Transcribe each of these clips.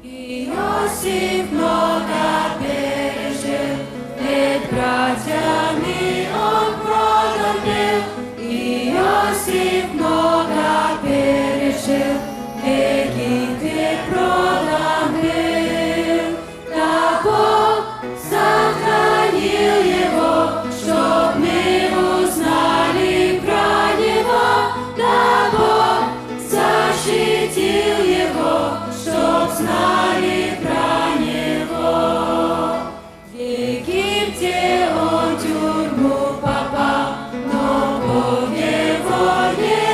Иосиф много пережил, пред братьями он продан был. Иосиф много пережил, в Египте продан был. Да Бог сохранил его, чтоб мы узнали про него. Да Бог защитил его, чтоб знали про него. В Египте он в тюрьму попал, но Бог его не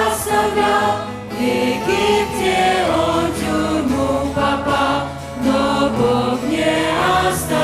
оставлял. В Египте он в тюрьму попал, но Бог не оставлял.